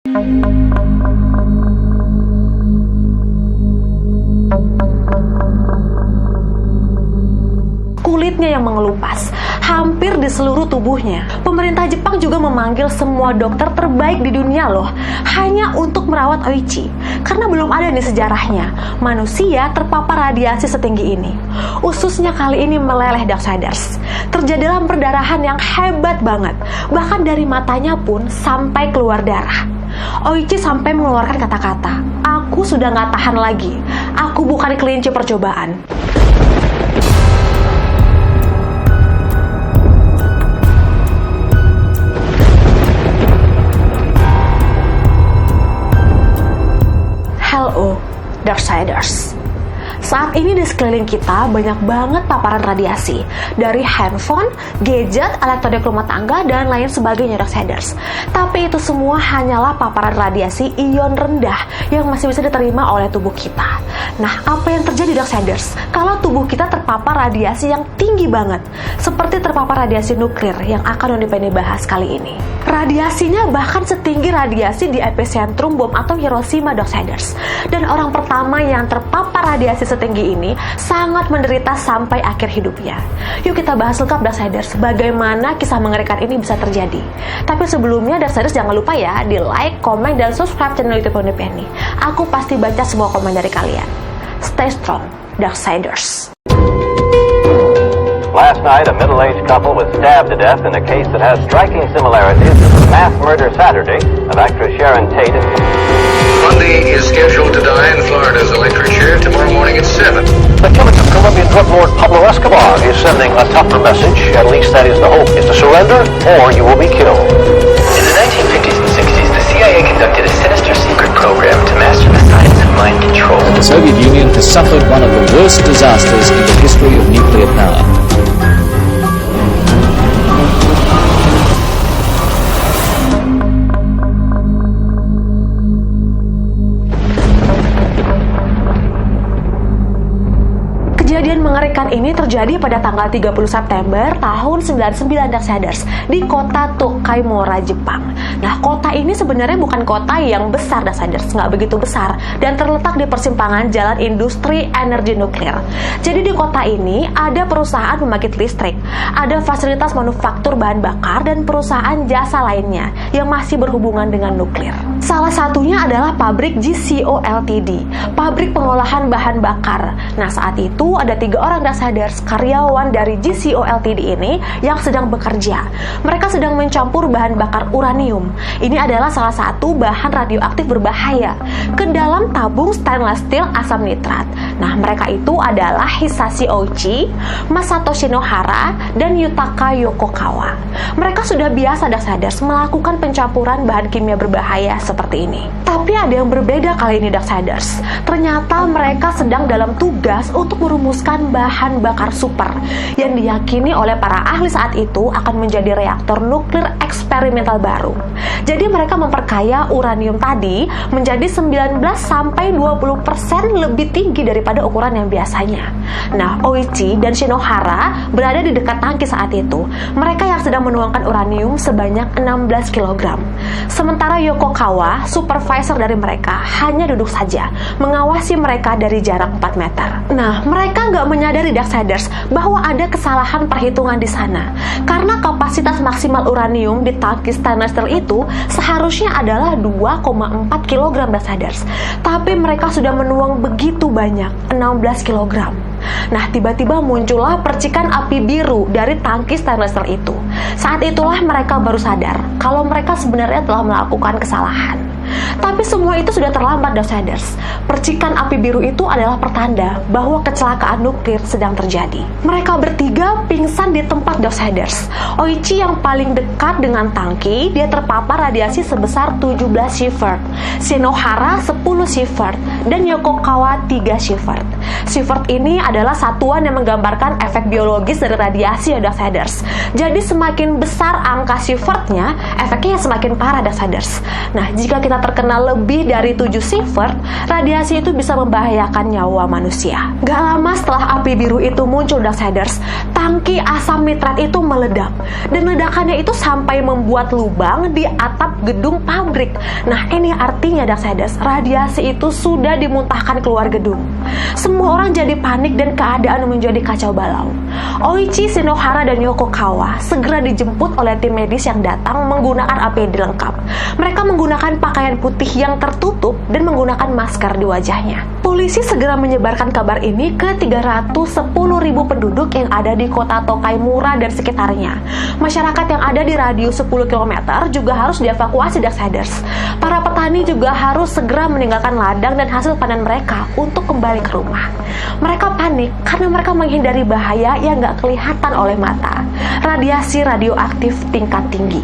Kulitnya yang mengelupas, hampir di seluruh tubuhnya. Pemerintah Jepang juga memanggil semua dokter terbaik di dunia loh, hanya untuk merawat Oichi. Karena belum ada nih sejarahnya, manusia terpapar radiasi setinggi ini. Ususnya kali ini meleleh Darksiders. Terjadilah perdarahan yang hebat banget, bahkan dari matanya pun sampai keluar darah. Oichi sampai mengeluarkan kata-kata, "Aku sudah gak tahan lagi, aku bukan kelinci percobaan." Hello, Darksiders. Saat ini di sekeliling kita banyak banget paparan radiasi dari handphone, gadget, elektronik rumah tangga, dan lain sebagainya Darksiders. Tapi itu semua hanyalah paparan radiasi ion rendah yang masih bisa diterima oleh tubuh kita. Nah, apa yang terjadi Darksiders kalau tubuh kita terpapar radiasi yang tinggi banget, seperti terpapar radiasi nuklir yang akan Penny bahas kali ini? Radiasinya bahkan setinggi radiasi di epicentrum bom atom Hiroshima Darksiders. Dan orang pertama yang terpapar radiasi setinggi ini sangat menderita sampai akhir hidupnya. Yuk kita bahas lengkap Darksiders, bagaimana kisah mengerikan ini bisa terjadi. Tapi sebelumnya Darksiders jangan lupa ya di like, komen, dan subscribe channel YouTube Penny. Aku pasti baca semua komen dari kalian. Stay strong, Darksiders. Last night, a middle-aged couple was stabbed to death in a case that has striking similarities to the mass murder Saturday of actress Sharon Tate. Bundy is scheduled to die in Florida's electric chair tomorrow morning at 7. The killing of Colombian drug lord Pablo Escobar is sending a tougher message. At least that is the hope, is to surrender or you will be killed. In the 1950s and 60s, the CIA conducted a sinister secret program to master the science of mind control. The Soviet Union has suffered one of the worst disasters in the history of nuclear power. Kejadian mengerikan ini terjadi pada tanggal 30 September tahun 99 Darksiders di kota Tokaimura, Jepang. Nah, kota ini sebenarnya bukan kota yang besar Darksiders, nggak begitu besar, dan terletak di persimpangan jalan industri energi nuklir. Jadi di kota ini ada perusahaan pembangkit listrik, ada fasilitas manufaktur bahan bakar, dan perusahaan jasa lainnya yang masih berhubungan dengan nuklir. Salah satunya adalah pabrik GCO Ltd, pabrik pengolahan bahan bakar. Nah, saat itu ada 3 orang Darksiders karyawan dari GCO Ltd ini yang sedang bekerja. Mereka sedang mencampur bahan bakar uranium. Ini adalah salah satu bahan radioaktif berbahaya ke dalam tabung stainless steel asam nitrat. Nah, mereka itu adalah Hisashi Ouchi, Masato Shinohara, dan Yutaka Yokokawa. Mereka sudah biasa Darksiders melakukan pencampuran bahan kimia berbahaya seperti ini. Tapi ada yang berbeda kali ini Darksiders. Ternyata mereka sedang dalam tugas untuk merumuskan bahan bakar super yang diyakini oleh para ahli saat itu akan menjadi reaktor nuklir eksperimental baru. Jadi mereka memperkaya uranium tadi menjadi 19-20% lebih tinggi daripada ukuran yang biasanya. Nah, Ouchi dan Shinohara berada di dekat tangki saat itu. Mereka yang sedang menuangkan uranium sebanyak 16 kg. Sementara Yokokawa, supervisor dari mereka, hanya duduk saja mengawasi mereka dari jarak 4 meter. Nah, mereka nggak menyadari Darksiders bahwa ada kesalahan perhitungan di sana. Karena kapasitas maksimal uranium di tangki stainless steel itu seharusnya adalah 2,4 kg Darksiders. Tapi mereka sudah menuang begitu banyak, 16 kg. Nah, tiba-tiba muncullah percikan api biru dari tangki stainless steel itu. Saat itulah mereka baru sadar kalau mereka sebenarnya telah melakukan kesalahan. Tapi semua itu sudah terlambat Darksiders. Percikan api biru itu adalah pertanda bahwa kecelakaan nuklir sedang terjadi. Mereka bertiga pingsan di tempat Darksiders. Oichi yang paling dekat dengan tangki, dia terpapar radiasi sebesar 17 sievert. Shinohara 10 sievert, dan Yokokawa 3 sievert. Sievert ini adalah satuan yang menggambarkan efek biologis dari radiasi ya Darksiders. Jadi semakin besar angka sievertnya, efeknya semakin parah Darksiders. Nah, jika kita terkena lebih dari 7 sievert, radiasi itu bisa membahayakan nyawa manusia. Gak lama setelah api biru itu muncul Darksiders, tangki asam nitrat itu meledak. Dan ledakannya itu sampai membuat lubang di atap gedung pabrik. Nah, ini artinya Darksiders, radiasi itu sudah dimuntahkan keluar gedung. Semua orang jadi panik dan keadaan menjadi kacau balau. Oichi, Shinohara, dan Yokokawa segera dijemput oleh tim medis yang datang menggunakan APD lengkap. Mereka menggunakan pakaian putih yang tertutup dan menggunakan masker di wajahnya. Polisi segera menyebarkan kabar ini ke 310.000 penduduk yang ada di kota Tokaimura dan sekitarnya. Masyarakat yang ada di radius 10 km juga harus dievakuasi Darksiders. Para petani juga harus segera meninggalkan ladang dan hasil panen mereka untuk kembali ke rumah. Mereka panik karena mereka menghindari bahaya yang gak kelihatan oleh mata. Radiasi radioaktif tingkat tinggi.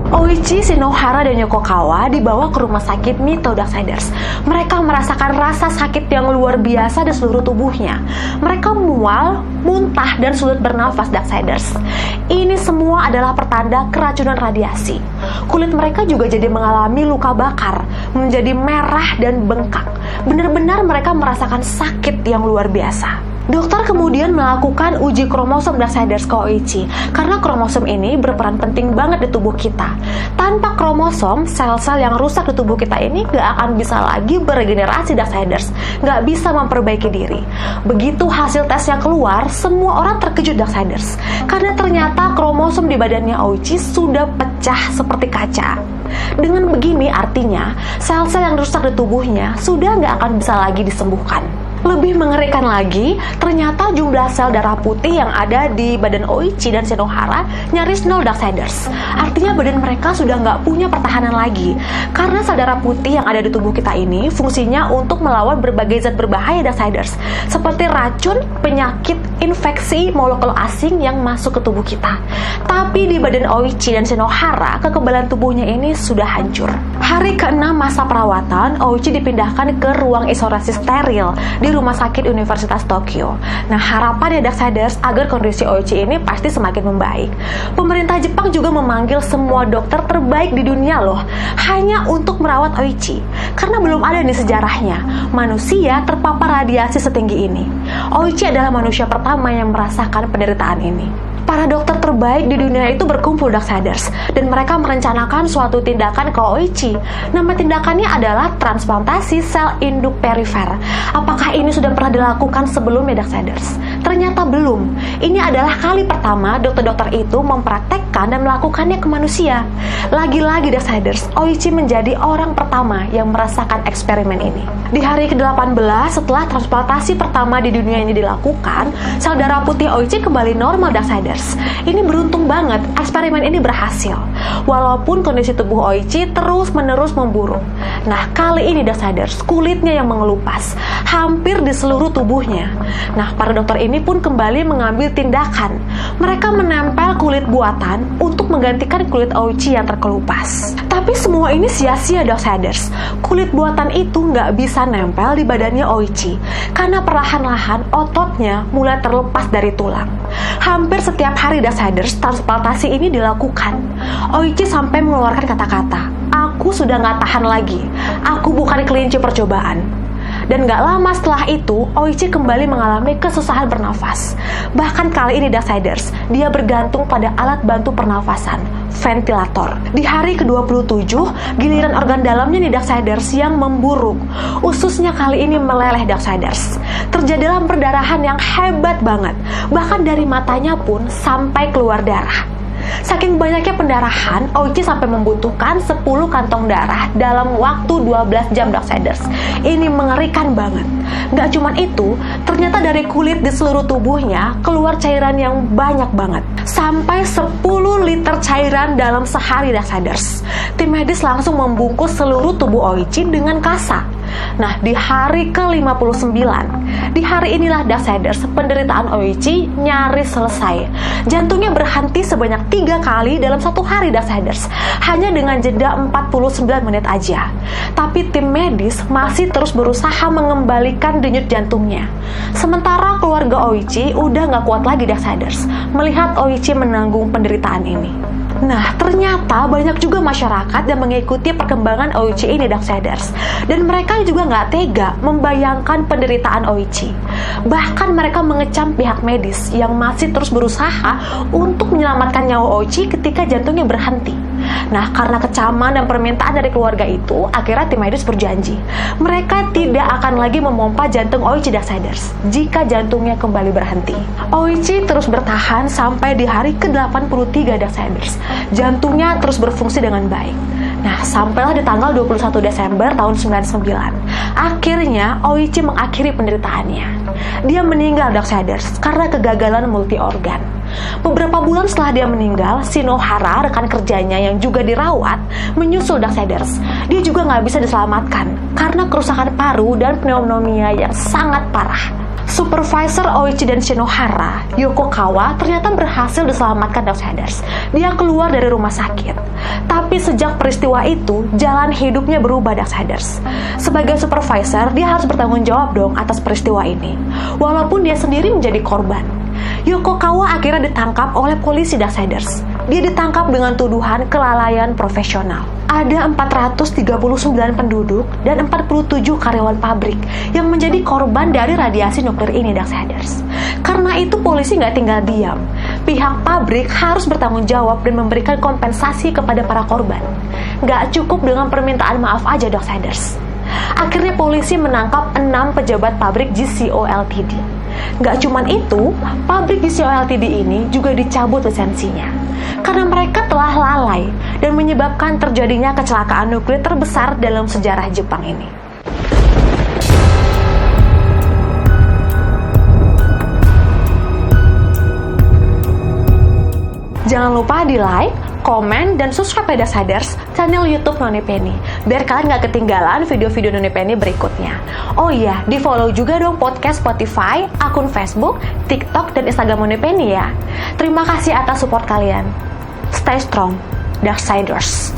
Oichi, Shinohara, dan Yokokawa dibawa ke rumah sakit Mito Darksiders. Mereka merasakan rasa sakit yang luar biasa di seluruh tubuhnya. Mereka mual, muntah, dan sulit bernafas Darksiders. Ini semua adalah pertanda keracunan radiasi. Kulit mereka juga jadi mengalami luka bakar, menjadi merah dan bengkak. Benar-benar mereka merasakan sakit yang luar biasa. Dokter kemudian melakukan uji kromosom Darksiders ke Oichi, karena kromosom ini berperan penting banget di tubuh kita. Tanpa kromosom, sel-sel yang rusak di tubuh kita ini gak akan bisa lagi beregenerasi Darksiders, gak bisa memperbaiki diri. Begitu hasil tesnya keluar, semua orang terkejut Darksiders, karena ternyata kromosom di badannya Oichi sudah pecah seperti kaca. Dengan begini artinya, sel-sel yang rusak di tubuhnya sudah gak akan bisa lagi disembuhkan. Lebih mengerikan lagi, ternyata jumlah sel darah putih yang ada di badan Oichi dan Shinohara nyaris 0 Darksiders. Artinya badan mereka sudah nggak punya pertahanan lagi. Karena sel darah putih yang ada di tubuh kita ini fungsinya untuk melawan berbagai zat berbahaya Darksiders, seperti racun, penyakit, infeksi, molekul asing yang masuk ke tubuh kita. Tapi di badan Oichi dan Shinohara, kekebalan tubuhnya ini sudah hancur. Hari ke-6 masa perawatan, Oichi dipindahkan ke ruang isolasi steril di Rumah Sakit Universitas Tokyo. Nah, harapan ya Darksiders agar kondisi Oichi ini pasti semakin membaik. Pemerintah Jepang juga memanggil semua dokter terbaik di dunia loh, hanya untuk merawat Oichi. Karena belum ada nih sejarahnya manusia terpapar radiasi setinggi ini. Oichi adalah manusia pertama yang merasakan penderitaan ini. Para dokter terbaik di dunia itu berkumpul Darksiders, dan mereka merencanakan suatu tindakan ke Oichi. Nama tindakannya adalah transplantasi sel induk perifer. Apakah ini sudah pernah dilakukan sebelumnya Darksiders? Ternyata belum. Ini adalah kali pertama dokter-dokter itu mempraktekkan dan melakukannya ke manusia. Lagi-lagi Darksiders, Oichi menjadi orang pertama yang merasakan eksperimen ini. Di hari ke-18 setelah transplantasi pertama di dunia ini dilakukan, sel darah putih Oichi kembali normal Darksiders. Ini beruntung banget, eksperimen ini berhasil. Walaupun kondisi tubuh Oichi terus-menerus memburuk. Nah, kali ini Darksiders, kulitnya yang mengelupas, hampir di seluruh tubuhnya. Nah, para dokter ini pun kembali mengambil tindakan. Mereka menempel kulit buatan untuk menggantikan kulit Oichi yang terkelupas. Tapi semua ini sia-sia Darksiders. Kulit buatan itu nggak bisa nempel di badannya Oichi, karena perlahan-lahan ototnya mulai terlepas dari tulang. Hampir setiap hari Darksiders, transplantasi ini dilakukan. Oichi sampai mengeluarkan kata-kata, "Aku sudah nggak tahan lagi. Aku bukan kelinci percobaan." Dan gak lama setelah itu, Oichi kembali mengalami kesusahan bernafas. Bahkan kali ini Darksiders, dia bergantung pada alat bantu pernafasan, ventilator. Di hari ke-27, giliran organ dalamnya nih Darksiders yang memburuk. Ususnya kali ini meleleh Darksiders. Terjadilah perdarahan yang hebat banget. Bahkan dari matanya pun sampai keluar darah. Saking banyaknya pendarahan, Oichi sampai membutuhkan 10 kantong darah dalam waktu 12 jam Darksiders. Ini mengerikan banget. Gak cuman itu, ternyata dari kulit di seluruh tubuhnya keluar cairan yang banyak banget. Sampai 10 liter cairan dalam sehari Darksiders. Tim medis langsung membungkus seluruh tubuh Oichi dengan kasa. Nah, di hari ke-59, di hari inilah Darksiders, penderitaan Oichi nyaris selesai. Jantungnya berhenti sebanyak 3 kali dalam satu hari Darksiders, hanya dengan jeda 49 menit aja. Tapi tim medis masih terus berusaha mengembalikan denyut jantungnya. Sementara keluarga Oichi udah gak kuat lagi Darksiders melihat Oichi menanggung penderitaan ini. Nah, ternyata banyak juga masyarakat yang mengikuti perkembangan Oichi ini Darksiders, dan mereka juga nggak tega membayangkan penderitaan Oichi. Bahkan mereka mengecam pihak medis yang masih terus berusaha untuk menyelamatkan nyawa Oichi ketika jantungnya berhenti. Nah, karena kecaman dan permintaan dari keluarga itu, akhirnya tim medis berjanji mereka tidak akan lagi memompa jantung Oichi Darksiders jika jantungnya kembali berhenti. Oichi terus bertahan sampai di hari ke-83 Darksiders. Jantungnya terus berfungsi dengan baik. Nah, sampailah di tanggal 21 Desember tahun 99. Akhirnya, Oichi mengakhiri penderitaannya. Dia meninggal Darksiders karena kegagalan multi organ. Beberapa bulan setelah dia meninggal, Shinohara, rekan kerjanya yang juga dirawat, menyusul Darksiders. Dia juga nggak bisa diselamatkan karena kerusakan paru dan pneumonia yang sangat parah. Supervisor Oichi dan Shinohara, Yokokawa, ternyata berhasil diselamatkan Darksiders. Dia keluar dari rumah sakit. Tapi sejak peristiwa itu, jalan hidupnya berubah Darksiders. Sebagai supervisor, dia harus bertanggung jawab dong atas peristiwa ini. Walaupun dia sendiri menjadi korban. Yokokawa akhirnya ditangkap oleh polisi Darksiders. Dia ditangkap dengan tuduhan kelalaian profesional. Ada 439 penduduk dan 47 karyawan pabrik yang menjadi korban dari radiasi nuklir ini Darksiders. Karena itu polisi nggak tinggal diam. Pihak pabrik harus bertanggung jawab dan memberikan kompensasi kepada para korban. Nggak cukup dengan permintaan maaf aja Darksiders. Akhirnya polisi menangkap 6 pejabat pabrik GCO Ltd. Nggak cuman itu, pabrik GCO Ltd ini juga dicabut lisensinya karena mereka telah lalai dan menyebabkan terjadinya kecelakaan nuklir terbesar dalam sejarah Jepang ini. Jangan lupa di like, komen, dan subscribe pada Darksiders, channel YouTube Noni Penny, biar kalian gak ketinggalan video-video Noni Penny berikutnya. Oh iya, di follow juga dong podcast Spotify, akun Facebook, TikTok, dan Instagram Noni Penny ya. Terima kasih atas support kalian. Stay strong, Darksiders.